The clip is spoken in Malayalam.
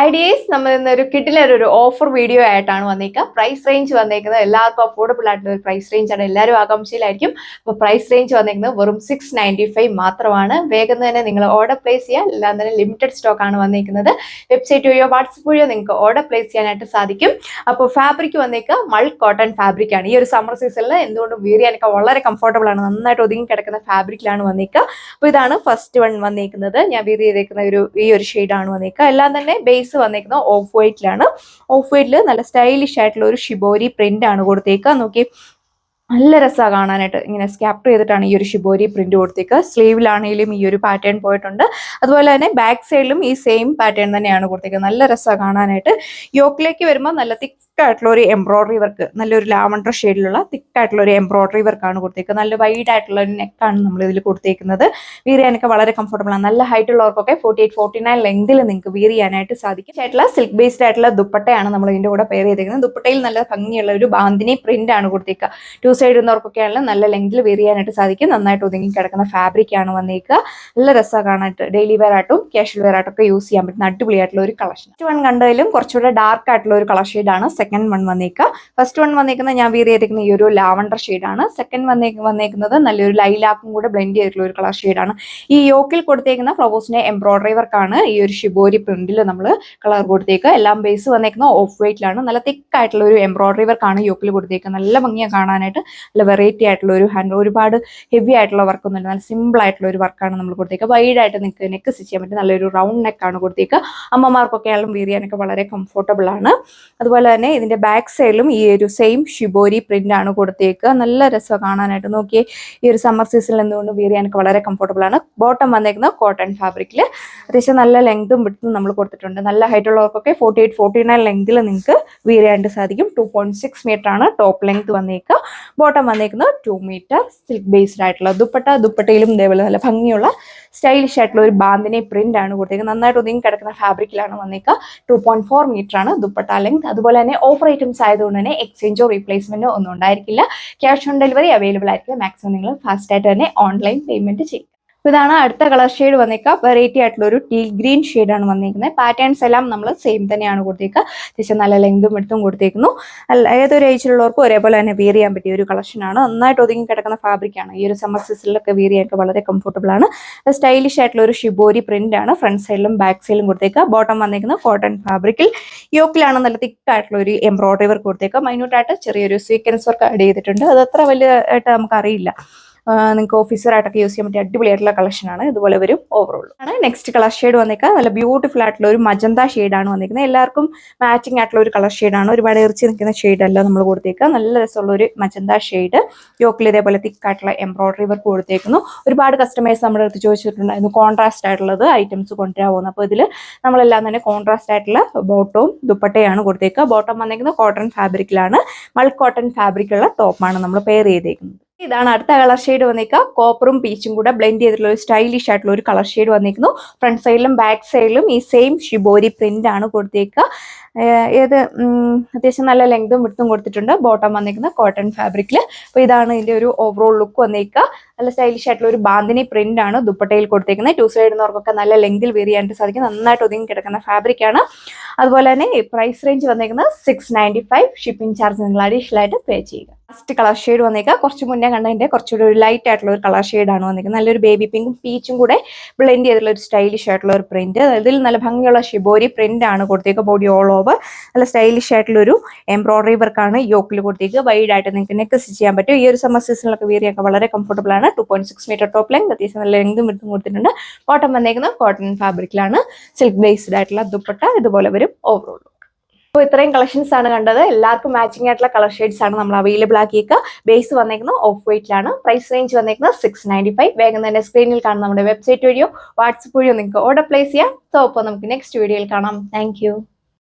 ഹായ് ഡേയ്സ്, നമ്മൾ ഇന്നൊരു കിഡിലൊരു ഓഫർ വീഡിയോ ആയിട്ടാണ് വന്നേക്കുക. പ്രൈസ് റേഞ്ച് വന്നേക്കുന്നത് എല്ലാവർക്കും അഫോർഡബിൾ ആയിട്ടുള്ള ഒരു പ്രൈസ് റേഞ്ച് ആണ്. എല്ലാവരും ആകാംക്ഷയിലായിരിക്കും. അപ്പോൾ പ്രൈസ് റേഞ്ച് വന്നേക്കുന്നത് വെറും 695 മാത്രമാണ്. വേഗം തന്നെ നിങ്ങൾ ഓർഡർ പ്ലേസ് ചെയ്യുക. എല്ലാം തന്നെ ലിമിറ്റഡ് സ്റ്റോക്ക് ആണ് വന്നേക്കുന്നത്. വെബ്സൈറ്റ് വഴിയോ വാട്സപ്പ് വഴിയോ നിങ്ങൾക്ക് ഓർഡർ പ്ലേസ് ചെയ്യാനായിട്ട് സാധിക്കും. അപ്പോൾ ഫാബ്രിക് വന്നേക്കുക മൾക്ക് കോട്ടൺ ഫാബ്രിക് ആണ്. ഈ ഒരു സമ്മർ സീസണിൽ എന്തുകൊണ്ടും വെയർ ചെയ്യാനൊക്കെ വളരെ കംഫർട്ടബിൾ ആണ്. നന്നായിട്ട് ഒതുങ്ങി കിടക്കുന്ന ഫാബ്രിക്കിലാണ് വന്നേക്കുക. അപ്പോൾ ഇതാണ് ഫസ്റ്റ് വൺ വന്നേക്കുന്നത്. ഞാൻ വെയർ ചെയ്തേക്കുന്ന ഈ ഒരു ഷെയ്ഡാണ് വന്നേക്കുക. എല്ലാം തന്നെ ബേസ് വന്നേക്കുന്നത് ഓഫ് വൈറ്റിലാണ്. ഓഫ് വൈറ്റിൽ നല്ല സ്റ്റൈലിഷ് ആയിട്ടുള്ള ഒരു ഷിബോരി പ്രിന്റ് ആണ് കൊടുത്തേക്കുക. നോക്കി, നല്ല രസമാണ് കാണാനായിട്ട്. ഇങ്ങനെ സ്കാപ്റ്റർ ചെയ്തിട്ടാണ് ഈ ഒരു ഷിബോരി പ്രിന്റ് കൊടുത്തേക്കുക. സ്ലീവിലാണെങ്കിലും ഈ ഒരു പാറ്റേൺ പോയിട്ടുണ്ട്. അതുപോലെ തന്നെ ബാക്ക് സൈഡിലും ഈ സെയിം പാറ്റേൺ തന്നെയാണ് കൊടുത്തേക്കുക. നല്ല രസമാണ് കാണാനായിട്ട്. യോക്കിലേക്ക് വരുമ്പോൾ നല്ല തിക്കായിട്ടുള്ള ഒരു എംബ്രോയിഡറി വർക്ക്, നല്ലൊരു ലാവണ്ടർ ഷെയ്ഡിലുള്ള തിക്കായിട്ടുള്ള ഒരു എംബ്രോയിഡറി വർക്കാണ് കൊടുത്തേക്കുക. നല്ല വൈഡ് ആയിട്ടുള്ള ഒരു നെക്കാണ് നമ്മൾ ഇതിൽ കൊടുത്തേക്കുന്നത്. വീർ ചെയ്യാനൊക്കെ വളരെ കംഫർട്ടബിൾ ആണ്. നല്ല ഹൈറ്റ് ഉള്ളവർക്കൊക്കെ 48-49 ലെങ്തിൽ നിങ്ങൾക്ക് വീർ ചെയ്യാനായിട്ട് സാധിക്കും. ആയിട്ടുള്ള സിൽക്ക് ബേസ്ഡ് ആയിട്ടുള്ള ദുപ്പട്ടയാണ് നമ്മൾ ഇതിന്റെ കൂടെ പെയർ ചെയ്തേക്കുന്നത്. ദുപ്പട്ടയിൽ നല്ല ഭംഗിയുള്ള ഒരു ബാന്തിനി പ്രിന്റ് ആണ് കൊടുത്തേക്കുക. ടു സൈഡ് ഇടുന്നവർക്കൊക്കെ ആണെങ്കിലും നല്ല ലെങ്തിൽ വെയർ ചെയ്യാനായിട്ട് സാധിക്കും. നന്നായിട്ട് ഒതുങ്ങി കിടക്കുന്ന ഫാബ്രിക് ആണ് വന്നേക്കുക. നല്ല രസമാണ് കാണാനായിട്ട്. ഡെയിലി വെയർ ആയിട്ടും കാഷ്വൽ വെയർ ആയിട്ടും ഒക്കെ യൂസ് ചെയ്യാൻ പറ്റുന്ന അടിപൊളിയായിട്ടുള്ള ഒരു കളക്ഷൻ. ഫസ്റ്റ് വൺ കണ്ടതിലും കുറച്ചുകൂടെ ഡാർക്ക് ആയിട്ടുള്ള ഒരു കളർ ഷെയ്ഡാണ് സെക്കൻഡ് വൺ വന്നേക്കുക. ഫസ്റ്റ് വൺ വന്നേക്കുന്നത് ഞാൻ വെയർ ചെയ്തിരിക്കുന്ന ഈ ഒരു ലാവണ്ടർ ഷെയ്ഡാണ്. സെക്കൻഡ് വന്നേക്കുന്നത് നല്ലൊരു ലൈലാക്കും കൂടെ ബ്ലെൻഡ് ചെയ്തിട്ടുള്ള ഒരു കളർ ഷെയ്ഡാണ്. ഈ യോക്കിൽ കൊടുത്തേക്കുന്ന ഫ്ലവേഴ്സിന്റെ എംബ്രോയിഡറി വർക്കാണ് ഈ ഒരു ഷിബോരി പ്രിന്റിൽ നമ്മൾ കളർ കൊടുത്തേക്കുക. എല്ലാം ബേസ് വന്നേക്കുന്ന ഓഫ് വൈറ്റിലാണ്. നല്ല തിക്കായിട്ടുള്ള ഒരു എംബ്രോയിഡറി വർക്കാണ് യോക്കിൽ കൊടുത്തേക്കുക. നല്ല ഭംഗിയാണ് കാണാനായിട്ട്. നല്ല വെറൈറ്റി ആയിട്ടുള്ള ഒരു ഹാൻഡ്, ഒരുപാട് ഹെവി ആയിട്ടുള്ള വർക്കൊന്നുമില്ല. നല്ല സിമ്പിൾ ആയിട്ടുള്ള ഒരു വർക്കാണ് നമ്മൾ കൊടുത്തേക്കുക. വൈഡ് ആയിട്ട് നിങ്ങൾക്ക് നെക്ക് സ്റ്റിച്ച് ചെയ്യാൻ പറ്റും. നല്ലൊരു റൗണ്ട് നെക്കാണ് കൊടുത്തേക്കുക. അമ്മമാർക്കൊക്കെ ആയാലും വെയർ ചെയ്യാനൊക്കെ വളരെ കംഫർട്ടബിൾ ആണ്. അതുപോലെ തന്നെ ഇതിന്റെ ബാക്ക് സൈഡിലും ഈ ഒരു സെയിം ഷിബോരി പ്രിന്റ് ആണ് കൊടുത്തേക്കുക. നല്ല രസം കാണാനായിട്ട്. നോക്കിയേ, ഈ ഒരു സമ്മർ സീസണിൽ എന്തുകൊണ്ട് വെയർ ചെയ്യാനൊക്കെ വളരെ കംഫർട്ടബിൾ ആണ്. ബോട്ടം വന്നേക്കുന്നത് കോട്ടൺ ഫാബ്രിക്കിൽ അത്യാവശ്യം നല്ല ലെങ്തും വിട്ടും നമ്മൾ കൊടുത്തിട്ടുണ്ട്. നല്ല ഹൈറ്റ് ഉള്ളവർക്കൊക്കെ 48-49 ലെങ്തിൽ നിങ്ങൾക്ക് വെയർ ചെയ്യാനായിട്ട് സാധിക്കും. 2.6 മീറ്റർ ആണ് ടോപ്പ് ലെങ്ത് വന്നേക്കുക. ബോട്ടം വന്നേക്കുന്നത് 2 മീറ്റർ. സിൽക്ക് ബേസ്ഡ് ആയിട്ടുള്ള ദുപ്പട്ടയിലും ഇതേപോലെ നല്ല ഭംഗിയുള്ള സ്റ്റൈലിഷ് ആയിട്ടുള്ള ഒരു ബാന്തിനി പ്രിന്റ് ആണ് കൊടുത്തേക്കുന്നത്. നന്നായിട്ട് ഒതുങ്ങി കിടക്കുന്ന ഫാബ്രിക്കിലാണ് വന്നേക്കുക. 2.4 മീറ്റർ ആണ് ദുപ്പട്ട ലെങ്ത്. അതുപോലെ തന്നെ ഓഫർ ഐറ്റംസ് ആയതുകൊണ്ട് തന്നെ എക്സ്ചേഞ്ചോ റീപ്ലേസ്മെന്റോ ഒന്നും ഉണ്ടായിരിക്കില്ല. ക്യാഷ് ഓൺ ഡെലിവറി അവൈലബിൾ ആയിരിക്കില്ല. മാക്സിമം നിങ്ങൾ ഫാസ്റ്റ് ആയിട്ട് തന്നെ ഓൺലൈൻ പേയ്മെന്റ് ചെയ്യും. ഇതാണ് അടുത്ത കളർ ഷെയ്ഡ് വന്നേക്കുക. വെറൈറ്റി ആയിട്ടുള്ള ഒരു ടീ ഗ്രീൻ ഷെയ്ഡാണ് വന്നിരിക്കുന്നത്. പാറ്റേൺസ് എല്ലാം നമ്മൾ സെയിം തന്നെയാണ് കൊടുത്തേക്കുക. അത്യാവശ്യം നല്ല ലെങ്തും എടുത്തും കൊടുത്തേക്കുന്നു. ഏതൊരു ഏജിലുള്ളവർക്കും ഒരേപോലെ തന്നെ വെയർ ചെയ്യാൻ പറ്റിയ ഒരു കളക്ഷനാണ്. നന്നായിട്ട് ഒതുങ്ങി കിടക്കുന്ന ഫാബ്രിക്കാണ്. ഈ ഒരു സമ്മർ സീസണിലൊക്കെ വെയർ ചെയ്യാനൊക്കെ വളരെ കംഫർട്ടബിൾ ആണ്. സ്റ്റൈലിഷ് ആയിട്ടുള്ള ഒരു ഷിബോരി പ്രിന്റ് ആണ് ഫ്രണ്ട് സൈഡിലും ബാക്ക് സൈഡിലും കൊടുത്തേക്കുക. ബോട്ടം വന്നിരിക്കുന്നത് കോട്ടൺ ഫാബ്രിക്കിൽ യോക്കിലാണ് നല്ല തിക്കായിട്ടുള്ള ഒരു എംബ്രോയിഡറി വർക്ക് കൊടുത്തേക്കുക. മൈന്യൂട്ടായിട്ട് ചെറിയൊരു സീക്വൻസ് വർക്ക് ആഡ് ചെയ്തിട്ടുണ്ട്. അത് അത്ര വലിയതായിട്ട് നമുക്കറിയില്ല. നിങ്ങൾക്ക് ഓഫീസറായിട്ടൊക്കെ യൂസ് ചെയ്യാൻ പറ്റിയ അടിപൊളിയായിട്ടുള്ള കളക്ഷനാണ്. ഇതുപോലെ വരും ഓവറോൾ ആണ്. നെക്സ്റ്റ് കളർ ഷെയ്ഡ് വന്നേക്കുക. നല്ല ബ്യൂട്ടിഫുൾ ആയിട്ടുള്ള ഒരു മജന്ത ഷെയ്ഡാണ് വന്നിരിക്കുന്നത്. എല്ലാവർക്കും മാച്ചിങ് ആയിട്ടുള്ള ഒരു കളർ ഷെയ്ഡാണ്. ഒരുപാട് എറിച്ച് നിൽക്കുന്ന ഷെയ്ഡല്ല നമ്മൾ കൊടുത്തേക്കുക. നല്ല രസമുള്ള ഒരു മജന്ത ഷെയ്ഡ്. യോക്കിൽ ഇതേപോലെ തിക്കായിട്ടുള്ള എംബ്രോയിഡറി വർക്ക് കൊടുത്തേക്കുന്നു. ഒരുപാട് കസ്റ്റമേഴ്സ് നമ്മുടെ അടുത്ത് ചോദിച്ചിട്ടുണ്ടായിരുന്നു കോൺട്രാസ്റ്റ് ആയിട്ടുള്ളത് ഐറ്റംസ് കൊണ്ടുവരാൻ പോകുന്നത്. അപ്പോൾ ഇതിൽ നമ്മളെല്ലാം തന്നെ കോൺട്രാസ്റ്റ് ആയിട്ടുള്ള ബോട്ടവും ദുപ്പട്ടയാണ് കൊടുത്തേക്കുക. ബോട്ടം വന്നിരിക്കുന്നത് കോട്ടൺ ഫാബ്രിക്കിലാണ്. മൾക്ക് കോട്ടൺ ഫാബ്രിക്കുള്ള ടോപ്പാണ് നമ്മൾ പെയർ ചെയ്തേക്കുന്നത്. ഇതാണ് അടുത്ത കളർ ഷെയ്ഡ് വന്നേക്കുക. കോപ്പറും പീച്ചും കൂടെ ബ്ലെൻഡ് ചെയ്തിട്ടുള്ള ഒരു സ്റ്റൈലിഷ് ആയിട്ടുള്ള ഒരു കളർ ഷെയ്ഡ് വന്നിരിക്കുന്നു. ഫ്രണ്ട് സൈഡിലും ബാക്ക് സൈഡിലും ഈ സെയിം ഷിബോരി പ്രിന്റ് ആണ് കൊടുത്തേക്കുക. അത്യാവശ്യം നല്ല ലെങ്തും വിട്ടും കൊടുത്തിട്ടുണ്ട്. ബോട്ടം വന്നിരിക്കുന്നത് കോട്ടൺ ഫാബ്രിക്കിൽ. അപ്പോൾ ഇതാണ് ഇതിന്റെ ഒരു ഓവറോൾ ലുക്ക് വന്നേക്കുക. നല്ല സ്റ്റൈലിഷ് ആയിട്ടുള്ള ഒരു ബാന്തിനി പ്രിന്റ് ആണ് ദുപ്പട്ടയിൽ കൊടുത്തേക്കുന്നത്. ടു സൈഡ് ഇടുന്നവർക്കൊക്കെ നല്ല ലെങ്തിൽ വെയർ ചെയ്യാനായിട്ട് സാധിക്കും. നന്നായിട്ട് ഒതുങ്ങി കിടക്കുന്ന ഫാബ്രിക് ആണ്. അതുപോലെ തന്നെ പ്രൈസ് റേഞ്ച് വന്നേക്കുന്നത് 695. ഷിപ്പിംഗ് ചാർജ് നിങ്ങൾ അഡീഷണൽ ആയിട്ട് പേ ചെയ്യുക. ഫസ്റ്റ് കളർ ഷെയ്ഡ് വന്നേക്കുക. കുറച്ച് മുന്നേ കണ്ടതിന്റെ കുറച്ചുകൂടി ഒരു ലൈറ്റ് ആയിട്ടുള്ള ഒരു കളർ ഷെയ്ഡാണ് വന്നിരിക്കുന്നത്. നല്ലൊരു ബേബി പിങ്കും പീച്ചും കൂടെ ബ്ലെൻഡ് ചെയ്തിട്ടുള്ള ഒരു സ്റ്റൈലിഷ് ആയിട്ടുള്ള ഒരു പ്രിന്റ്. ഇതിൽ നല്ല ഭംഗിയുള്ള ഷിബോരി പ്രിന്റ് ആണ് കൊടുത്തേക്കുക. ബോഡി ഓൾ ഓവർ നല്ല സ്റ്റൈലിഷ് ആയിട്ടുള്ള ഒരു എംബ്രോയിഡറി വർക്കാണ് യോക്കിൽ കൊടുത്തേക്കുക. വൈഡ് ആയിട്ട് നിങ്ങൾക്ക് നെക്ക് സ്റ്റിച്ച് ചെയ്യാൻ പറ്റും. ഈ ഒരു സമ്മർ സീസണിലൊക്കെ വെയർ ചെയ്യാൻ വളരെ കംഫർട്ടബിൾ ആണ്. 2.6 മീറ്റർ ടോപ്പ് ലെങ്ത്. അത്യാവശ്യം നല്ല ലെങ്തും വിട്ടും കൊടുത്തിട്ടുണ്ട്. ബോട്ടം വന്നേക്കുന്നത് കോട്ടൺ ഫാബ്രിക്കിലാണ്. സിൽക്ക് ബേസ്ഡ് ആയിട്ടുള്ള ദുപ്പട്ട ഇതുപോലെ വരും ഓവറോൾ. അപ്പോൾ ഇത്രയും കളക്ഷൻസ് ആണ് കണ്ടത്. എല്ലാവർക്കും മാച്ചിങ് ആയിട്ടുള്ള കളർ ഷെയ്ഡ്സ് ആണ് നമ്മൾ അവൈലബിൾ ആക്കിയേക്കുക. ബേസ് വന്നേക്കുന്നത് ഓഫ് വൈറ്റിലാണ്. പ്രൈസ് റേഞ്ച് വന്നേക്കുന്നത് 695. വേഗം തന്നെ സ്ക്രീനിൽ കാണുന്ന നമ്മുടെ വെബ്സൈറ്റ് വഴിയോ വാട്സപ്പ് വഴിയോ നിങ്ങൾക്ക് ഓർഡർ പ്ലേസ് ചെയ്യാം. സോ അപ്പോൾ നമുക്ക് നെക്സ്റ്റ് വീഡിയോയിൽ കാണാം. താങ്ക്